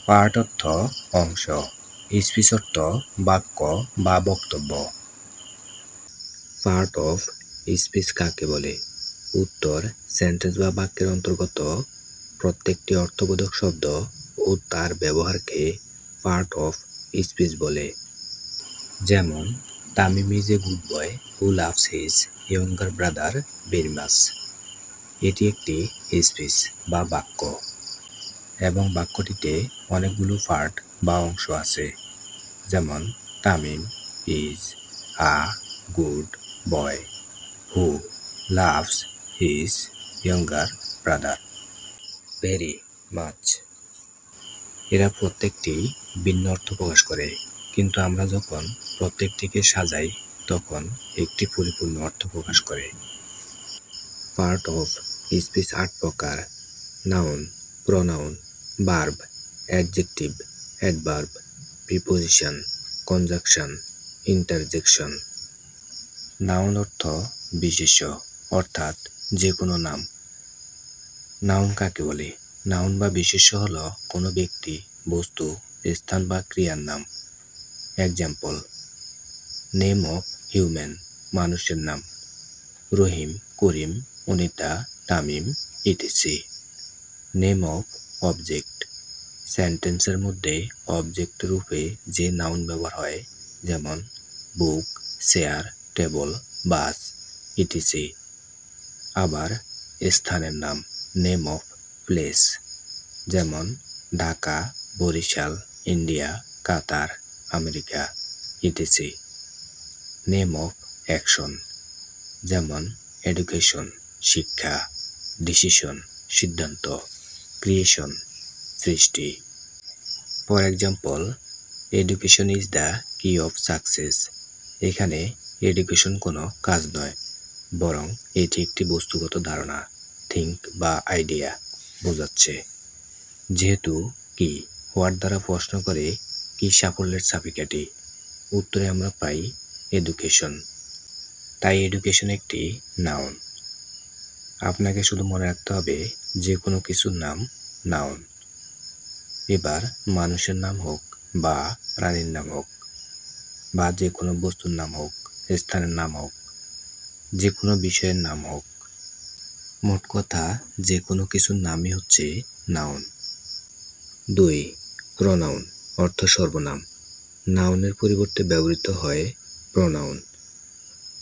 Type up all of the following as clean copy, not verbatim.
Part অর্থ অংশ, speech অর্থ বাক্য বা বক্তব্য। পার্ট অফ স্পিচ কাকে বলে? উত্তর, সেন্টেন্স বা বাক্যের অন্তর্গত প্রত্যেকটি অর্থবোধক শব্দ ও তার ব্যবহারকে পার্ট অফ স্পিচ বলে। যেমন, Tamim is a good boy who loves his younger brother very much. এটি একটি স্পিচ বা বাক্য এবং বাক্যটিতে অনেকগুলো পার্ট বা অংশ আছে। যেমন, Tamim is a good boy who loves his younger brother very much. এরা প্রত্যেকটি ভিন্ন অর্থ প্রকাশ করে, কিন্তু আমরা যখন প্রত্যেকটিকে সাজাই তখন একটি পরিপূর্ণ অর্থ প্রকাশ করে। পার্ট অফ স্পিচ ৮ প্রকার: noun, pronoun, verb, adjective, adverb, preposition, conjunction, interjection. Noun অর্থ বিশেষ্য, অর্থাৎ যে কোনো নাম। নাউন কাকে বলে? নাউন বা বিশেষ্য হল কোনো ব্যক্তি, বস্তু, স্থান বা ক্রিয়ার নাম। এক্সাম্পল: নেম অফ হিউম্যান, মানুষের নাম। Rahim, Karim, Anita, Tamim, ETC. Name of object, সেন্টেন্সের মধ্যে অবজেক্ট রূপে যে নাউন ব্যবহার হয়, যেমন book, chair, table, bus, ETC. আবার স্থানের নাম, নেম অফ প্লেস, যেমন Dhaka, Barishal, India, Qatar, America, ETC. Name of action, যেমন এডুকেশন, শিক্ষা, ডিসিশন, সিদ্ধান্ত, ক্রিয়েশন, সৃষ্টি। For example, education is the key of success. এখানে এডুকেশন কোনো কাজ নয়, বরং এটি একটি বস্তুগত ধারণা, থিঙ্ক বা আইডিয়া বোঝাচ্ছে। যেহেতু কি হোয়াট দ্বারা প্রশ্ন করে কি সাফল্যের চাবিকাঠি, উত্তরে আমরা পাই এডুকেশন। তাই এডুকেশন একটি নাউন। আপনাকে শুধু মনে রাখতে হবে যে কোনো কিছুর নাম নাউন। এবার মানুষের নাম হোক বা প্রাণীর নাম হোক বা যে কোনো বস্তুর নাম হোক, স্থানের নাম হোক, যে কোনো বিষয়ের নাম হোক, মোট কথা যে কোনো কিছুর নামই হচ্ছে নাউন। ২. প্রোনাউন অর্থ সর্বনাম। নাউনের পরিবর্তে ব্যবহৃত হয় প্রোনাউন।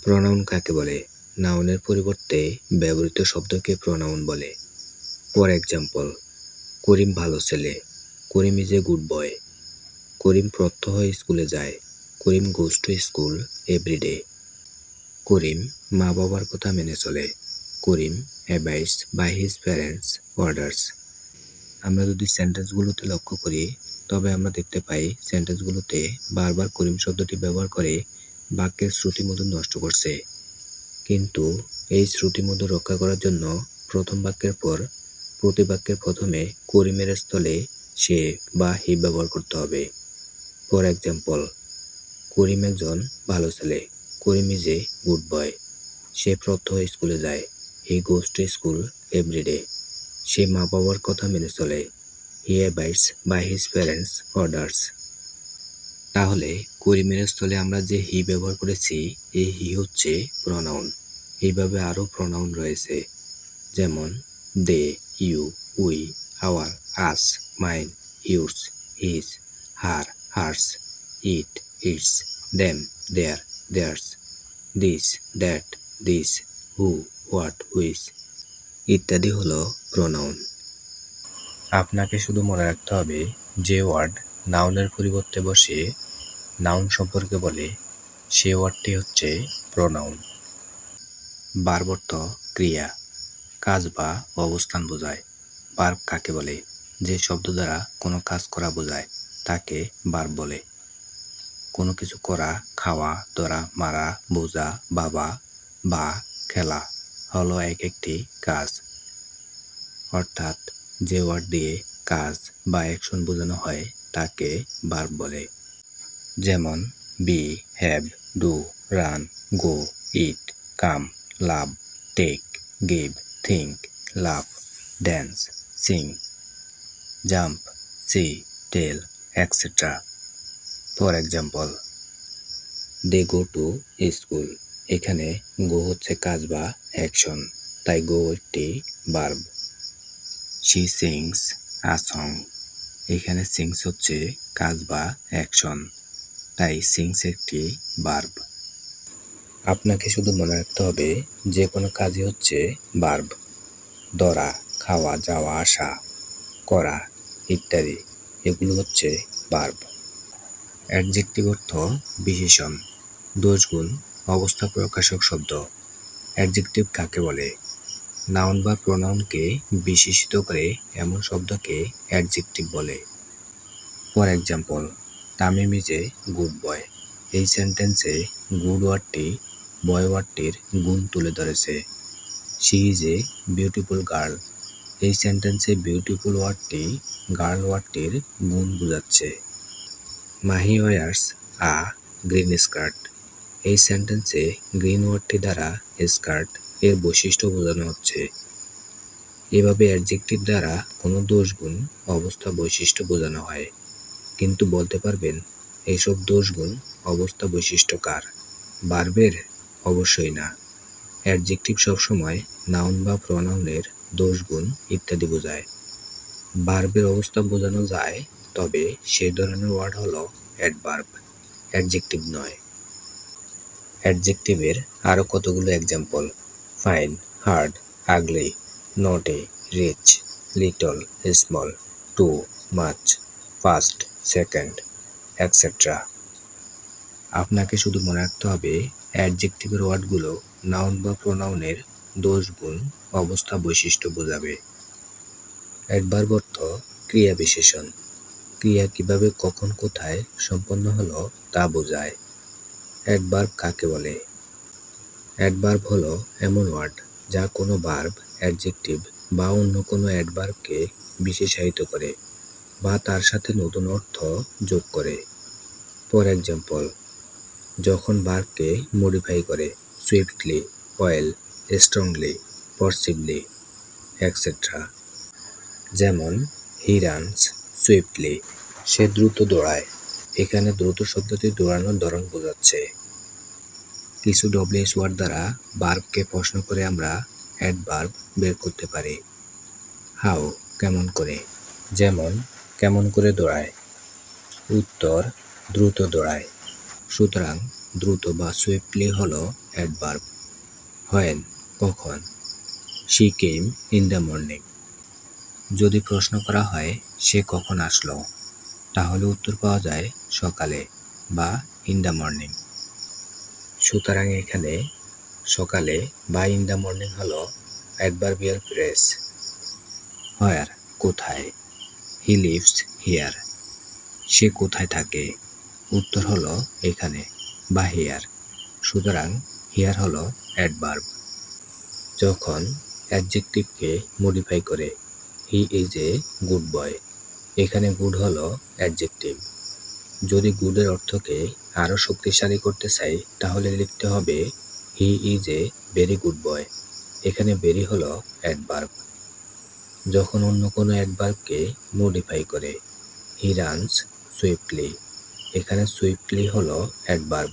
প্রোনাউন কাকে বলে? নাউনের পরিবর্তে ব্যবহৃত শব্দকে প্রোনাউন বলে। ফর এক্সাম্পল, করিম ভালো ছেলে, করিম ইজ এ গুড বয়। করিম প্রত্যহ স্কুলে যায়, করিম গোজ টু স্কুল এভরিডে। করিম মা বাবার কথা মেনে চলে, করিম অ্যাবাইডস বাই হিজ প্যারেন্টস অর্ডার্স। আমরা যদি সেন্টেন্সগুলোতে লক্ষ্য করি, তবে আমরা দেখতে পাই সেন্টেন্সগুলোতে বারবার করিম শব্দটি ব্যবহার করে বাক্যের শ্রুতিমধুর নষ্ট করছে। কিন্তু এই শ্রুতিমধুর রক্ষা করার জন্য প্রথম বাক্যের পর প্রতি বাক্যের প্রথমে করিমের স্থলে সে বা হি ব্যবহার করতে হবে। ফর এক্সাম্পল, করিম একজন ভালো ছেলে, করিম ইজ এ গুড বয়। সে প্রত্যহ স্কুলে যায়, হি গোজ টু স্কুল এভরিডে। সে মা বাবার কথা মেনে চলে, হি অ্যাবাইডস বাই হিজ প্যারেন্টস অর্ডার্স। তাহলে করিমের স্থলে আমরা যে হি ব্যবহার করেছি, এই হি হচ্ছে প্রোনাউন। এইভাবে আরও প্রোনাউন রয়েছে, যেমন they, you, we, our, us, mine, yours, his, her, hers, it, its, them, their, theirs, this, that, this, who, what, which ইত্যাদি হলো প্রোনাউন। আপনাকে শুধু মনে রাখতে হবে যে ওয়ার্ড নাউনের পরিবর্তে বসে নাউন সম্পর্কে বলে, সে ওয়ার্ডটি হচ্ছে প্রোনাউন। ভার্ব অর্থ ক্রিয়া, কাজ বা অবস্থান বোঝায়। ভার্ব কাকে বলে? যে শব্দ দ্বারা কোনো কাজ করা বোঝায় তাকে ভার্ব বলে। কোনো কিছু করা, খাওয়া, ধরা, মারা, বোঝা, বাবা বা খেলা হলো এক একটি কাজ। অর্থাৎ যে ওয়ার্ড দিয়ে কাজ বা অ্যাকশন বোঝানো হয় তাকে ভার্ব বলে। যেমন be, have, do, run, go, eat, come, love, take, give, think, love, dance, sing, jump, see, tell, etc. For example, they go to school. এখানে go হচ্ছে কাজ বা অ্যাকশন, তাই go একটি verb. She sings a song. এখানে sings হচ্ছে কাজ বা অ্যাকশন, তাই sings একটি ভার্ব। আপনাকে শুধু মনে রাখতে হবে যে কোনো কাজই হচ্ছে ভার্ব। ধরা, খাওয়া, যাওয়া, আসা, করা ইত্যাদি এগুলো হচ্ছে ভার্ব। অ্যাডজেক্টিভ অর্থ বিশেষণ, দোষগুণ, অবস্থা প্রকাশক শব্দ। অ্যাডজেক্টিভ কাকে বলে? নাউন বা প্রোনাউনকে বিশেষিত করে এমন শব্দকে অ্যাডজেক্টিভ বলে। For example, Tamim is a good boy. এই সেন্টেন্সে গুড ওয়ার্ডটি বয় ওয়ার্ডটির গুণ তুলে ধরেছে। She is a beautiful girl. এই সেন্টেন্সে বিউটিফুল ওয়ার্ডটি গার্ল ওয়ার্ডটির গুণ বোঝাচ্ছে। মাহি ওয়ার্স আ গ্রিন স্কার্ট। এই সেন্টেন্সে গ্রিন ওয়ার্ডটি দ্বারা স্কার্ট এর বৈশিষ্ট্য বোঝানো হচ্ছে। এভাবে অ্যাডজেক্টিভ দ্বারা কোনো দোষগুণ, অবস্থা, বৈশিষ্ট্য বোঝানো হয়। কিন্তু বলতে পারবেন এইসব দোষগুণ, অবস্থা, বৈশিষ্ট্য কার? ভার্বের? অবশ্যই না। অ্যাডজেক্টিভ সবসময় নাউন বা প্রোনাউনের দোষগুণ ইত্যাদি বোঝায়। ভার্বের অবস্থা বোঝানো যায়, তবে সেই ধরনের ওয়ার্ড হলো অ্যাডভার্ব, অ্যাডজেক্টিভ নয়। অ্যাডজেক্টিভের আরও কতগুলো example: fine, hard, ugly, naughty, rich, little, small, too much, fast, second, etcetera. আপনাকে শুধু মনে রাখতে হবে অ্যাডজেক্টিভের ওয়ার্ডগুলো নাউন বা প্রোনাউনের দোষগুণ, অবস্থা, বৈশিষ্ট্য বোঝাবে। অ্যাডভার্ব অর্থ ক্রিয়া বিশেষণ। ক্রিয়া কিভাবে, কখন, কোথায় সম্পন্ন হলো তা বোঝায়। অ্যাডভার্ব কাকে বলে? অ্যাডভার্ব হলো এমন ওয়ার্ড যা কোনো ভার্ব, অ্যাডজেক্টিভ বা অন্য কোনো অ্যাডভার্বকে বিশেষায়িত করে বা তার সাথে নতুন অর্থ যোগ করে। ফর এক্সাম্পল, যখন ভার্বকে মডিফাই করে: সুইফটলি, ওয়েল, স্ট্রংলি, ফোর্সিবলি, এটসেট্রা। যেমন, হি রানস সুইফটলি, সে দ্রুত দৌড়ায়। এখানে দ্রুত শব্দটি দৌড়ানোর ধরন বোঝাচ্ছে। কিছু ডব্লিউএস ওয়ার্ড দ্বারা ভার্বকে প্রশ্ন করে আমরা অ্যাডভার্ব বের করতে পারি। হাউ, কেমন করে। যেমন, কেমন করে দৌড়ায়। উত্তর, দ্রুত দৌড়ায়। সুতরাং দ্রুত বা সুইফটলি হলো অ্যাডভার্ব। হোয়েন, কখন। She came in the morning. যদি প্রশ্ন করা হয় সে কখন আসলো, তাহলে উত্তর পাওয়া যায় সকালে বা ইন দ্য মর্নিং। সুতরাং এখানে সকালে বা ইন দ্য মর্নিং হলো অ্যাডভার্বিয়াল ফ্রেজ। হোয়ার, কোথায়। হি লিভস হিয়ার, সে কোথায় থাকে। উত্তর হলো এখানে বা হিয়ার। সুতরাং হিয়ার হলো অ্যাডভার্ব। যখন অ্যাডজেক্টিভকে মডিফাই করে: he is a good boy. এখানে গুড হলো অ্যাডজেক্টিভ। যদি গুডের অর্থকে আরও শক্তিশালী করতে চাই তাহলে লিখতে হবে he is a very good boy. এখানে ভেরি হলো অ্যাডভার্ব। যখন অন্য কোনো অ্যাডভার্বকে মডিফাই করে: হি রানস সুইফটলি। এখানে সুইফটলি হলো অ্যাডভার্ব।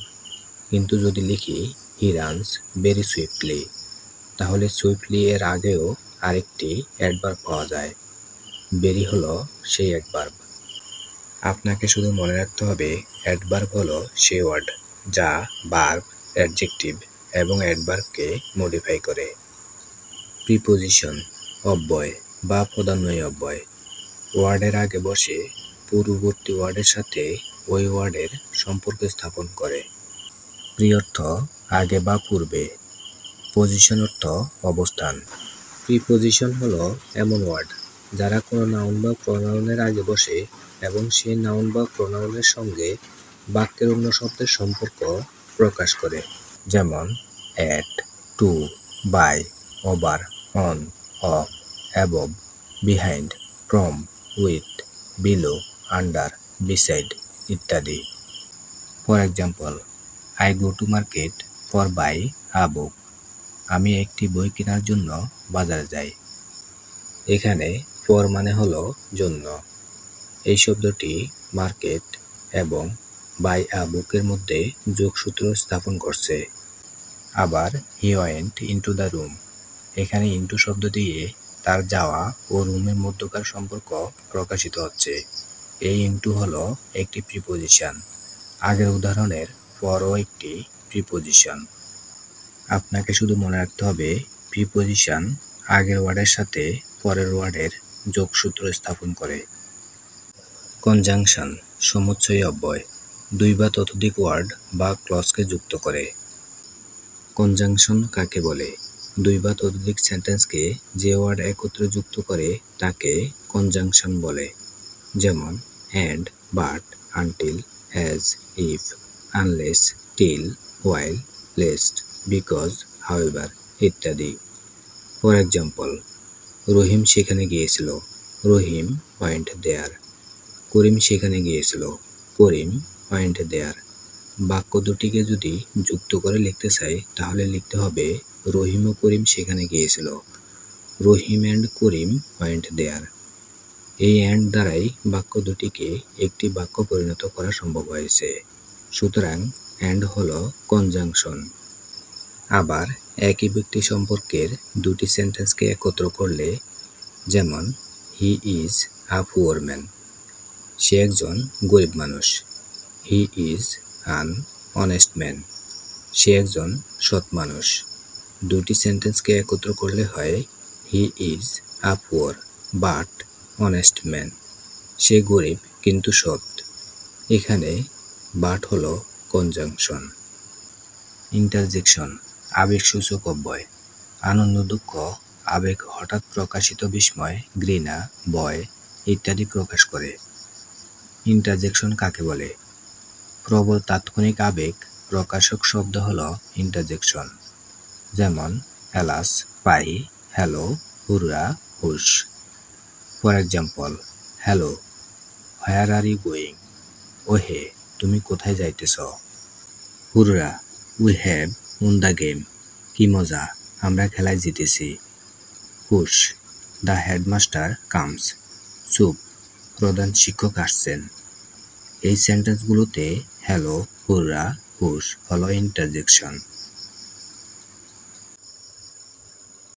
কিন্তু যদি লিখি হি রানস ভেরি সুইফটলি, তাহলে সুইফটলি এর আগেও আরেকটি অ্যাডভার্ব পাওয়া যায়। ভেরি হলো সেই অ্যাডভার্ব। আপনাকে শুধু মনে রাখতে হবে অ্যাডভার্ব হলো সেই ওয়ার্ড যা ভার্ব, অ্যাডজেক্টিভ এবং অ্যাডভার্বকে মডিফাই করে। প্রিপোজিশন, অব্যয় বা প্রধানয় অব্যয়। ওয়ার্ডের আগে বসে পূর্ববর্তী ওয়ার্ডের সাথে ওই ওয়ার্ডের সম্পর্ক স্থাপন করে। প্রি অর্থ আগে বা পূর্বে। পজিশন অর্থ অবস্থান। প্রিপোজিশন হলো এমন ওয়ার্ড যারা কোনো নাউন বা প্রোনাউনের আগে বসে এবং সেই নাউন বা প্রোনাউনের সঙ্গে বাক্যের অন্য শব্দের সম্পর্ক প্রকাশ করে। যেমন, at, to, by, over, on, off, above, behind, from, with, below, under, beside ইত্যাদি। For example, I go to market for buy a book. আমি একটি বই কেনার জন্য বাজারে যাই। এখানে ফর মানে হলো জন্য। এই শব্দটি মার্কেট এবং বাই আ বুকের মধ্যে যোগসূত্র স্থাপন করছে। আবার he went into the room, এখানে ইনটু শব্দ দিয়ে তার যাওয়া ও রুমের মধ্যকার সম্পর্ক প্রকাশিত হচ্ছে। এই ইনটু হলো একটি প্রিপোজিশন। আগের উদাহরণের পরও একটি প্রিপোজিশন। আপনাকে শুধু মনে রাখতে হবে প্রিপোজিশন আগের ওয়ার্ডের সাথে পরের ওয়ার্ডের যোগসূত্র স্থাপন করে। কনজাংশন সমুচ্চয়ী অব্যয়, দুই বা ততোধিক ওয়ার্ড বা ক্লজকে যুক্ত করে। কনজাংশন কাকে বলে? দুই বা ততোধিক সেন্টেন্সকে যে ওয়ার্ড একত্রে যুক্ত করে তাকে কনজাংশন বলে। যেমন and, but, until, as, if, unless, till, while, lest, because, however ইত্যাদি। ফর এক্সাম্পল, রহিম সেখানে গিয়েছিল, রহিম ওয়েন্ট দেয়ার। করিম সেখানে গিয়েছিল, করিম ওয়েন্ট দেয়ার। বাক্য দুটিকে যদি যুক্ত করে লিখতে চাই তাহলে লিখতে হবে রহিম ও করিম সেখানে গিয়েছিল, রহিম অ্যান্ড করিম ওয়েন্ট দেয়ার। এই অ্যান্ড দ্বারাই বাক্য দুটিকে একটি বাক্য পরিণত করা সম্ভব হয়েছে। সুতরাং অ্যান্ড হলো কনজাংশন। আবার একই ব্যক্তি সম্পর্কের দুটি সেন্টেন্সকে একত্র করলে, যেমন he is a poor man, সে একজন গরিব মানুষ। He is an honest man, সে একজন সৎ মানুষ। দুটি সেন্টেন্সকে একত্র করলে হয় he is a poor but honest man, সে গরিব কিন্তু সৎ। এখানে বাট হলো কনজাংশন। ইন্টারজেকশন আবেগসূচক অব্যয়, আনন্দ, দুঃখ, আবেগ, হঠাৎ প্রকাশিত বিস্ময়, ঘৃণা, ভয় ইত্যাদি প্রকাশ করে। ইন্টারজেকশন কাকে বলে? প্রবল তাৎক্ষণিক আবেগ প্রকাশক শব্দ হলো ইন্টারজেকশন। যেমন alas, pi, hello, hurrah, hush. For example, hello, where are you going? ওহে, তুমি কোথায় যাইতেছ? Hurrah, we have won the game, কি মজা, আমরা খেলায় জিতেছি। হুশ, দ্য হেডমাস্টার কামস, চুপ, প্রধান শিক্ষক আসছেন। এই সেন্টেন্সগুলোতে হ্যালো, হুররা, হুশ হলো ইন্টারজেকশন।